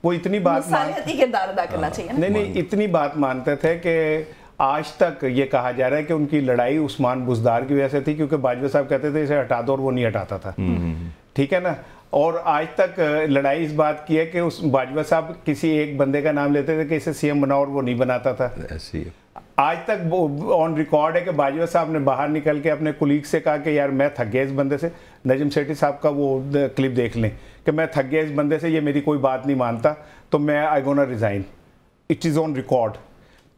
वो इतनी बात किरदार अदा करना चाहिए ना? नहीं, इतनी बात मानते थे कि आज तक ये कहा जा रहा है कि उनकी लड़ाई उस्मान बुज़दार की वजह से थी, क्योंकि बाजवा साहब कहते थे इसे हटा दो और वो नहीं हटाता था। ठीक है ना। और आज तक लड़ाई इस बात की है कि उस बाजवा साहब किसी एक बंदे का नाम लेते थे कि इसे सीएम बनाओ और वो नहीं बनाता था। आज तक ऑन रिकॉर्ड है कि बाजवा साहब ने बाहर निकल के अपने कुलीग से कहा कि यार मैं थक गया इस बंदे से। नजम सेठी साहब का वो क्लिप देख लें कि मैं थक गया इस बंदे से, ये मेरी कोई बात नहीं मानता, तो मैं I gonna resign. It is on record.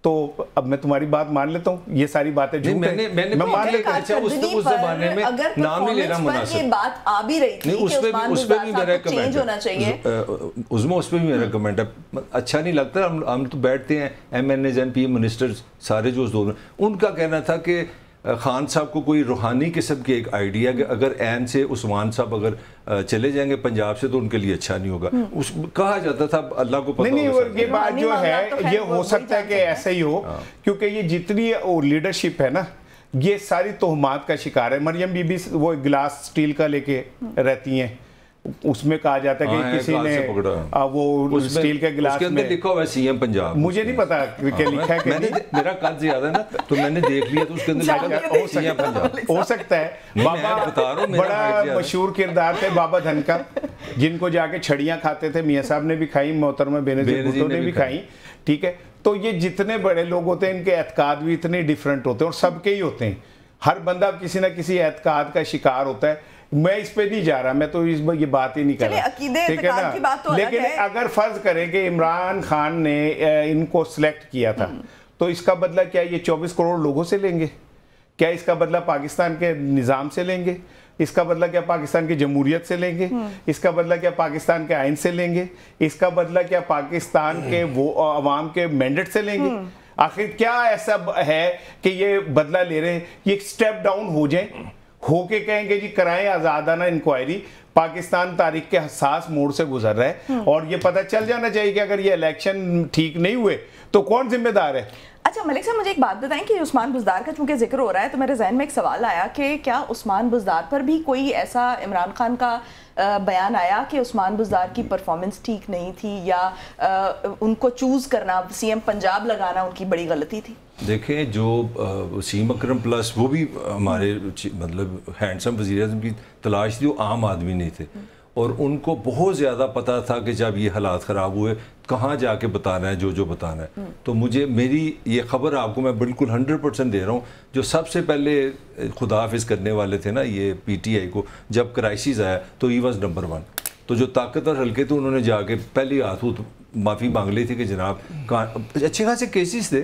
तो अब मैं तुम्हारी बात मान लेता हूँ, ये सारी बातें झूठ है, मैं मान लेता हूँ। उस जमाने में नाम नहीं लेना मुनासिब। ये बात आ भी रही थी कि उस्मान बुज़दार को चेंज होना चाहिए। उस पे भी मेरा कमेंट है, अच्छा नहीं लगता। हम तो बैठते हैं MNAs MP मिनिस्टर्स सारे जो दोनों, उनका कहना था कि खान साहब को कोई रूहानी किस्म की एक आइडिया कि अगर ऐन से उस्मान साहब अगर चले जाएंगे पंजाब से तो उनके लिए अच्छा नहीं होगा। उस कहा जाता था, अल्लाह को पता। नहीं, ये बात जो है ये हो सकता है कि ऐसे ही हो, क्योंकि ये जितनी लीडरशिप है ना, ये सारी तोहमात का शिकार है। मरियम बीबी वो गिलास स्टील का लेके रहती हैं, उसमें कहा जाता है कि किसी ने वो स्टील के गिलास में लिखा हुआ है सीएम पंजाब। मुझे नहीं पता कि लिखा है कि मैंने, मेरा कद ज्यादा है ना, तो मैंने देख लिया तो उसके अंदर लिखा सीएम पंजाब। हो सकता है। बाबा बड़ा मशहूर किरदार थे बाबा धनका, जिनको जाके छड़ियां खाते थे, मियां साहब ने भी खाई, मोहतरमा बेनज़ीर भुट्टो ने भी खाई। ठीक है। तो ये जितने बड़े लोग होते हैं इनके एतकाद भी इतने डिफरेंट होते हैं और सबके ही होते हैं। हर बंदा किसी ना किसी एतकाद का शिकार होता है। मैं इस पे नहीं जा रहा, मैं तो इस ये बात ही नहीं कर रहा, ठीक है ना। की बात तो लेकिन अगर फर्ज करें कि इमरान खान ने इनको सिलेक्ट किया था, तो इसका बदला क्या ये 24 करोड़ लोगों से लेंगे? क्या इसका बदला पाकिस्तान के निज़ाम से लेंगे? इसका बदला क्या पाकिस्तान की जमहूरियत से लेंगे? इसका बदला क्या पाकिस्तान के आइन से लेंगे? इसका बदला क्या पाकिस्तान के वो अवाम के मैंडेट से लेंगे? आखिर क्या ऐसा है कि ये बदला ले रहे हैं? ये स्टेप डाउन हो जाए, होके कहेंगे जी कराएं आज़ादाना इंक्वायरी, पाकिस्तान तारीख के हसास मोड़ से गुजर रहा है, और ये पता चल जाना चाहिए कि अगर ये इलेक्शन ठीक नहीं हुए तो कौन जिम्मेदार है। अच्छा मलिक साहब, मुझे एक बात बताएं कि उस्मान बुज़दार का चूंकि जिक्र हो रहा है तो मेरे जहन में एक सवाल आया कि क्या उस्मान बुज़दार पर भी कोई ऐसा इमरान खान का बयान आया कि उस्मान बुज़दार की परफॉर्मेंस ठीक नहीं थी, या उनको चूज़ करना, सीएम पंजाब लगाना उनकी बड़ी गलती थी? देखें, जो वसीम अकरम प्लस वो भी हमारे मतलब हैंडसम वज़ीर-ए-आज़म की तलाश थी, वो आम आदमी नहीं थे, और उनको बहुत ज़्यादा पता था कि जब ये हालात ख़राब हुए कहाँ जाके बताना है जो बताना है। तो मुझे मेरी ये ख़बर आपको मैं बिल्कुल 100% दे रहा हूँ, जो सबसे पहले खुदा हाफिज़ करने वाले थे ना ये PTI को, जब क्राइसिस आया तो ही वॉज नंबर 1। तो जो ताकतवर हल्के थे उन्होंने जाके पहले हाथ माफ़ी मांग ली थी कि जनाब अच्छे खासे केसेस थे।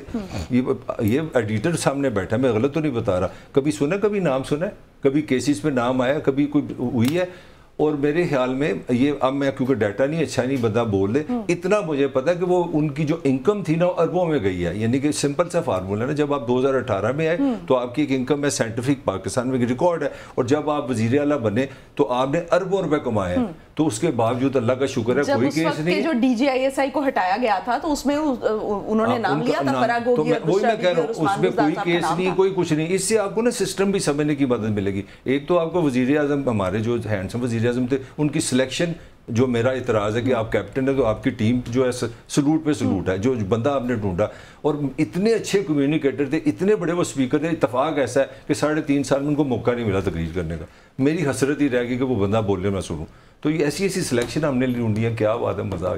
ये एडिटर सामने बैठा, मैं गलत तो नहीं बता रहा, कभी सुना, कभी नाम सुना, कभी केसेस पे नाम आया, कभी कोई हुई है। और मेरे ख्याल में ये, अब मैं क्योंकि डाटा नहीं अच्छा नहीं बंदा बोल दे, इतना मुझे पता है कि वो उनकी जो इनकम थी ना अरबों में गई है। यानी कि सिंपल सा फार्मूला है ना, जब आप 2018 में आए तो आपकी एक इनकम है, साइंटिफिक पाकिस्तान में रिकॉर्ड है, और जब आप वज़ीर आला बने तो आपने अरबों रुपए कमाए हैं। तो उसके बावजूद अल्लाह का शुक्र है कोई केस नहीं। जो DGISI को हटाया गया था तो उसमें उन्होंने नाम लिया था फराग होगी, तो वही मैं कह रहा हूँ, उसमें कोई केस नहीं, कोई कुछ नहीं। इससे आपको ना सिस्टम भी समझने की मदद मिलेगी। एक तो आपको वज़ीर आज़म, हमारे जो हैंडसम वज़ीर आज़म थे, उनकी सिलेक्शन, जो मेरा इतराज़ है कि आप कैप्टन है तो आपकी टीम जो है सलूट पे सलूट है, जो बंदा आपने ढूंढा, और इतने अच्छे कम्युनिकेटर थे, इतने बड़े वो स्पीकर थे। इत्तफाक ऐसा है कि 3.5 साल में उनको मौका नहीं मिला तकरीर करने का। मेरी हसरत ही रह गई कि वो बंदा बोले मैं सुनूँ। तो ये ऐसी सिलेक्शन हमने ढूंढी है, क्या बात है, मज़ा आ गया।